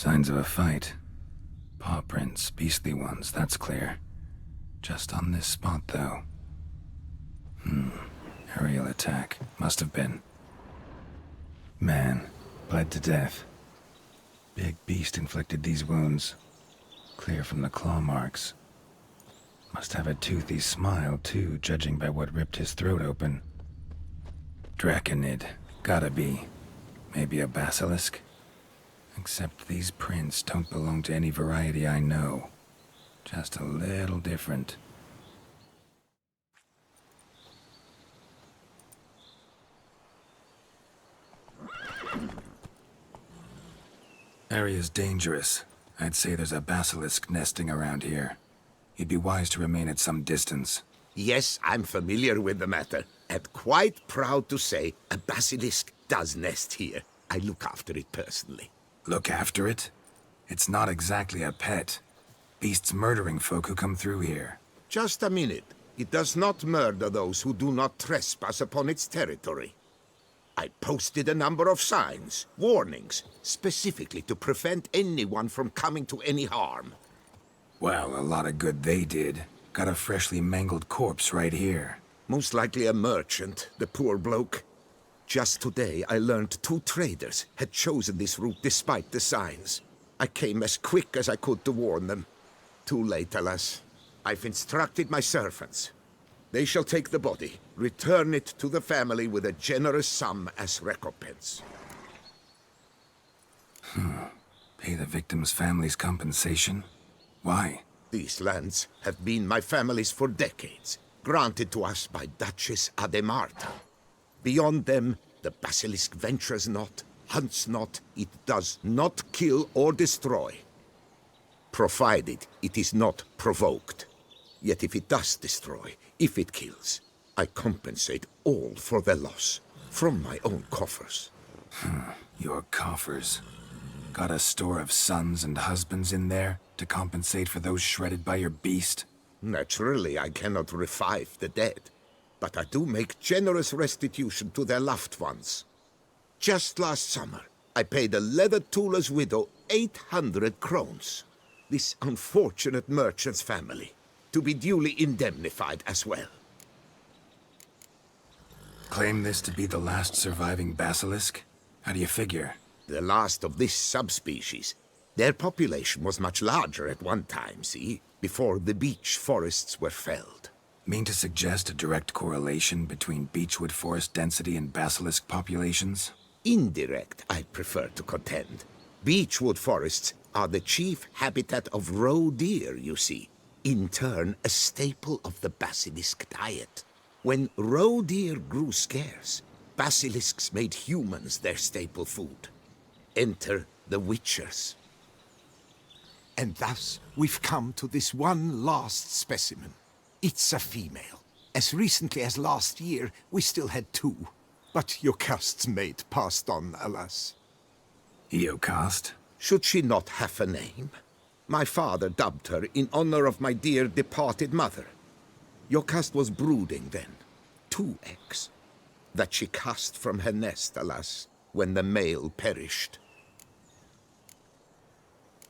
Signs of a fight. Paw prints, beastly ones, that's clear. Just on this spot, though. Aerial attack. Must have been. Man, bled to death. Big beast inflicted these wounds. Clear from the claw marks. Must have a toothy smile, too, judging by what ripped his throat open. Draconid. Gotta be. Maybe a basilisk? Except these prints don't belong to any variety I know. Just a little different. Area's dangerous. I'd say there's a basilisk nesting around here. You'd be wise to remain at some distance. Yes, I'm familiar with the matter, and quite proud to say a basilisk does nest here. I look after it personally. Look after it? It's not exactly a pet. Beasts murdering folk who come through here. Just a minute. It does not murder those who do not trespass upon its territory. I posted a number of signs, warnings, specifically to prevent anyone from coming to any harm. Well, a lot of good they did. Got a freshly mangled corpse right here. Most likely a merchant, the poor bloke. Just today, I learned 2 traders had chosen this route despite the signs. I came as quick as I could to warn them. Too late, alas. I've instructed my servants. They shall take the body, return it to the family with a generous sum as recompense. Pay the victim's family's compensation? Why? These lands have been my family's for decades, granted to us by Duchess Ademarta. Beyond them, the basilisk ventures not, hunts not, it does not kill or destroy. Provided it is not provoked. Yet if it does destroy, if it kills, I compensate all for their loss, from my own coffers. Your coffers. Got a store of sons and husbands in there to compensate for those shredded by your beast? Naturally, I cannot revive the dead, but I do make generous restitution to their loved ones. Just last summer, I paid a leather tooler's widow 800 crowns. This unfortunate merchant's family, to be duly indemnified as well. Claim this to be the last surviving basilisk? How do you figure? The last of this subspecies. Their population was much larger at one time, see? Before the beech forests were felled. Mean to suggest a direct correlation between beechwood forest density and basilisk populations? Indirect, I prefer to contend. Beechwood forests are the chief habitat of roe deer, you see. In turn, a staple of the basilisk diet. When roe deer grew scarce, basilisks made humans their staple food. Enter the witchers. And thus, we've come to this one last specimen. It's a female. As recently as last year, we still had 2. But Jocast's mate passed on, alas. Jocast? Should she not have a name? My father dubbed her in honor of my dear departed mother. Jocast was brooding then. 2 eggs. That she cast from her nest, alas, when the male perished.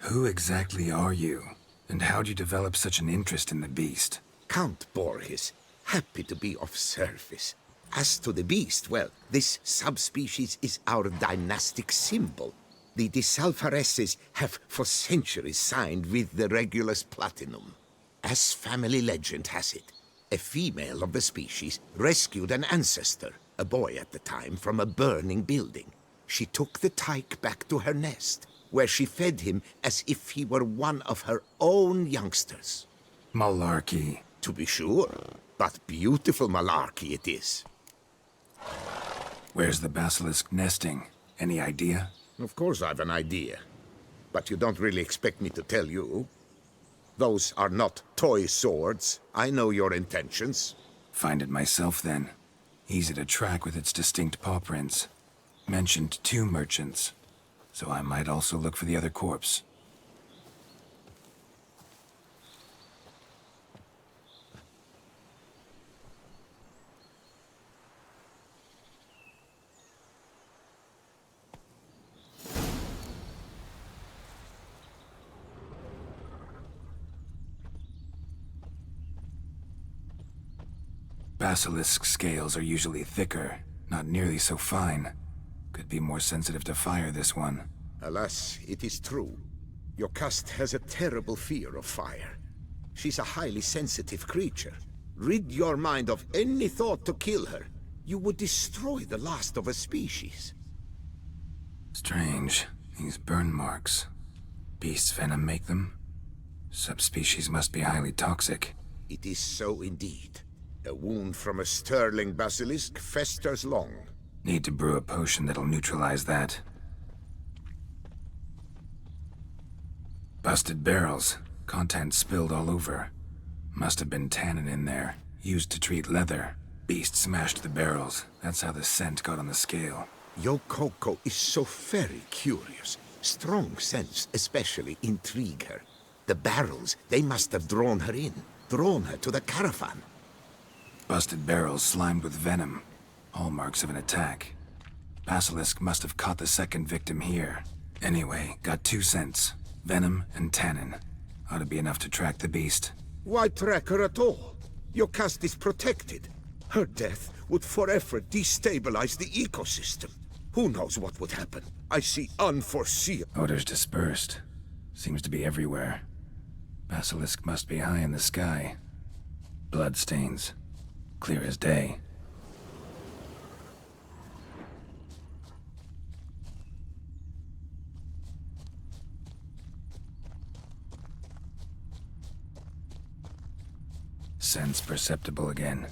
Who exactly are you? And how'd you develop such an interest in the beast? Count Borges, happy to be of service. As to the beast, well, this subspecies is our dynastic symbol. The de Salfareses have for centuries signed with the Regulus Platinum. As family legend has it, a female of the species rescued an ancestor, a boy at the time, from a burning building. She took the tyke back to her nest, where she fed him as if he were one of her own youngsters. Malarkey. To be sure, but beautiful malarkey it is. Where's the basilisk nesting? Any idea? Of course I've an idea, but you don't really expect me to tell you. Those are not toy swords. I know your intentions. Find it myself, then. Easy to track with its distinct paw prints. Mentioned 2 merchants, so I might also look for the other corpse. Basilisk scales are usually thicker, not nearly so fine. Could be more sensitive to fire, this one. Alas, it is true. Your caste has a terrible fear of fire. She's a highly sensitive creature. Rid your mind of any thought to kill her. You would destroy the last of a species. Strange. These burn marks. Beast's venom make them? Subspecies must be highly toxic. It is so indeed. A wound from a sterling basilisk festers long. Need to brew a potion that'll neutralize that. Busted barrels. Contents spilled all over. Must have been tannin in there. Used to treat leather. Beast smashed the barrels. That's how the scent got on the scale. Yokoko is so very curious. Strong scents especially intrigue her. The barrels, they must have drawn her in. Drawn her to the caravan. Busted barrels slimed with venom. Hallmarks of an attack. Basilisk must have caught the second victim here. Anyway, got 2 scents. Venom and tannin. Ought to be enough to track the beast. Why track her at all? Your caste is protected. Her death would forever destabilize the ecosystem. Who knows what would happen? I see unforeseen. Odors dispersed. Seems to be everywhere. Basilisk must be high in the sky. Bloodstains. Clear as day. Sense perceptible again.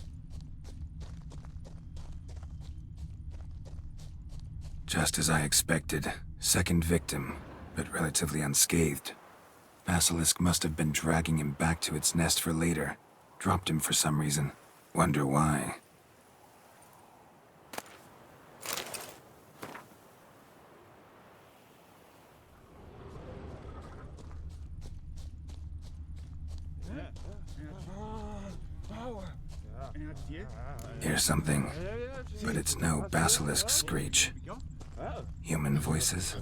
Just as I expected. Second victim, but relatively unscathed. Basilisk must have been dragging him back to its nest for later. Dropped him for some reason. Wonder why. Hear something, but it's no basilisk screech. Human voices.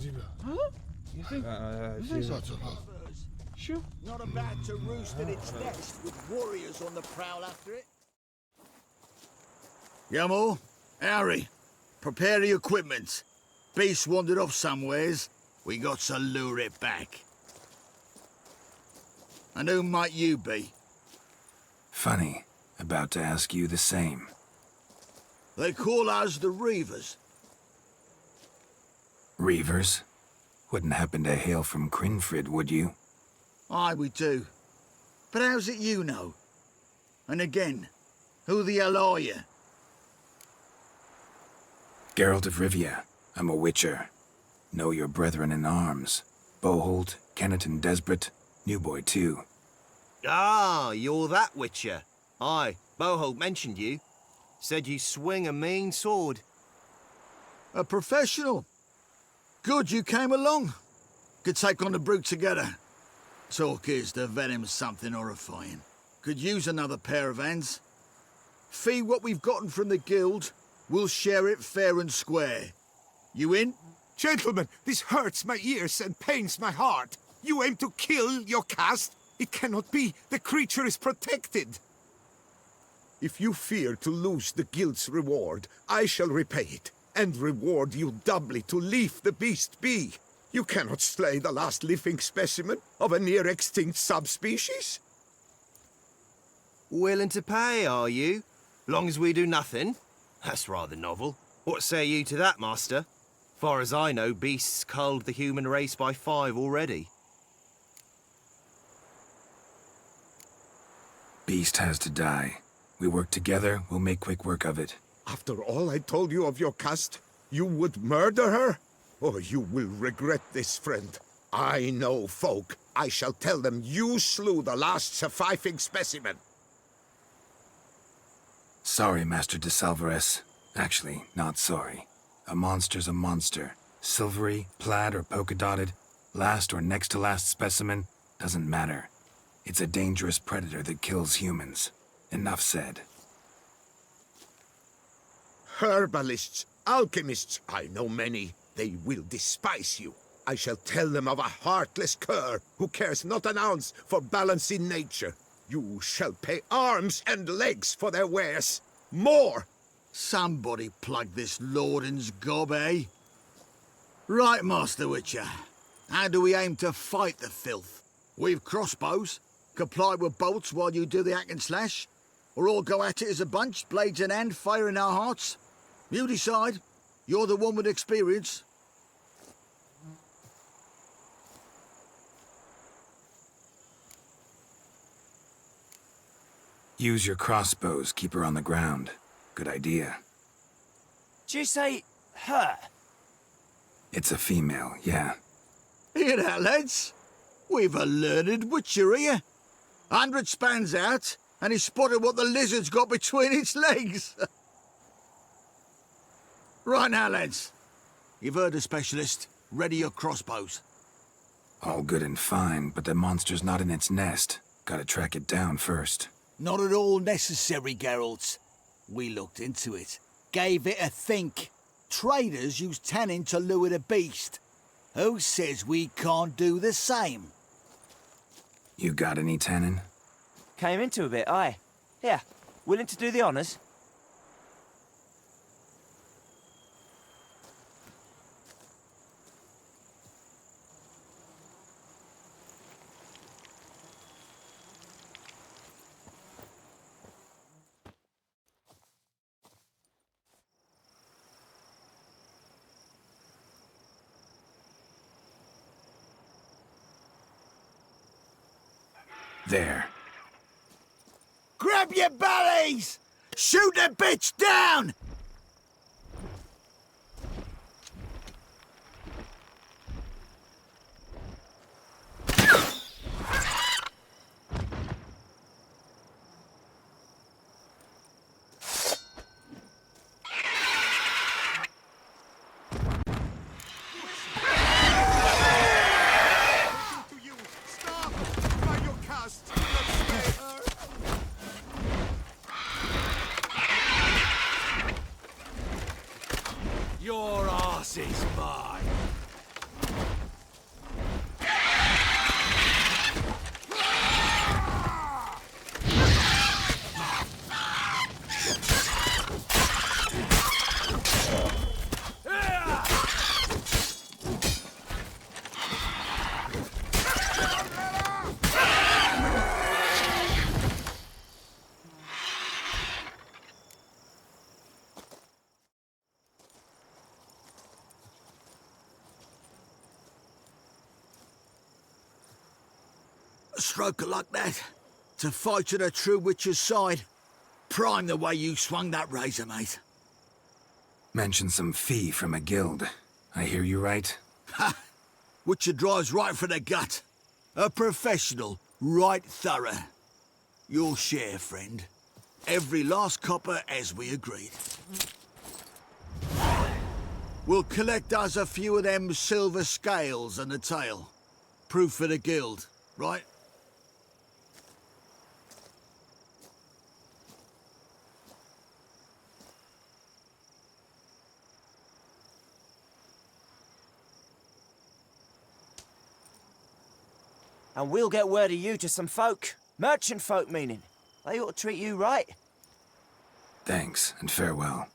Not about to roost at its nest with warriors on the prowl after it. Yamo, Harry, prepare the equipment. Beast wandered off somewheres. We got to lure it back. And who might you be? Funny. About to ask you the same. They call us the Reavers. Reavers? Wouldn't happen to hail from Crinfrid, would you? Aye, we do. But how's it you know? And again, who the hell are you? Geralt of Rivia. I'm a witcher. Know your brethren in arms. Boholt, Kennet and Desbret, New Boy too. Ah, you're that witcher. Aye, Boholt mentioned you. Said you swing a mean sword. A professional. Good you came along. Could take on the brute together. Talk is the venom's something horrifying. Could use another pair of hands. Fee what we've gotten from the guild. We'll share it fair and square. You in? Gentlemen, this hurts my ears and pains my heart. You aim to kill your caste? It cannot be. The creature is protected. If you fear to lose the guild's reward, I shall repay it, and reward you doubly to leave the beast be. You cannot slay the last living specimen of a near-extinct subspecies. Willing to pay, are you? Long as we do nothing? That's rather novel. What say you to that, master? Far as I know, beasts culled the human race by 5 already. Beast has to die. We work together, we'll make quick work of it. After all I told you of your caste, you would murder her? Oh, you will regret this, friend. I know folk. I shall tell them you slew the last surviving specimen. Sorry, Master de Salvarez. Actually, not sorry. A monster's a monster. Silvery, plaid, or polka-dotted, last or next to last specimen, doesn't matter. It's a dangerous predator that kills humans. Enough said. Herbalists, alchemists, I know many. They will despise you. I shall tell them of a heartless cur who cares not an ounce for balance in nature. You shall pay arms and legs for their wares. More! Somebody plug this Lorden's gob, eh? Right, Master Witcher. How do we aim to fight the filth? We've crossbows. Comply with bolts while you do the hack and slash? Or all go at it as a bunch, blades in hand, fire in our hearts? You decide. You're the one with experience. Use your crossbows, keep her on the ground. Good idea. Did you say her? It's a female, yeah. Hear that, lads? We've a learned Witcher here. 100 spans out, and he spotted what the lizard's got between its legs. Right now, lads. You've heard the specialist. Ready your crossbows. All good and fine, but the monster's not in its nest. Gotta track it down first. Not at all necessary, Geralt. We looked into it. Gave it a think. Traders use tannin to lure the beast. Who says we can't do the same? You got any tannin? Came into a bit, aye. Yeah, willing to do the honours? There. Grab your bellies! Shoot the bitch down! To you. Stop! By your cast. Let's slay her. Your arse is mine. A stroke of luck, that. To fight at a true Witcher's side. Prime the way you swung that razor, mate. Mentioned some fee from a guild. I hear you right? Ha! Witcher drives right for the gut. A professional, right thorough. Your share, friend. Every last copper as we agreed. We'll collect us a few of them silver scales and the tail. Proof for the guild, right? And we'll get word of you to some folk. Merchant folk, meaning. They ought to treat you right. Thanks, and farewell.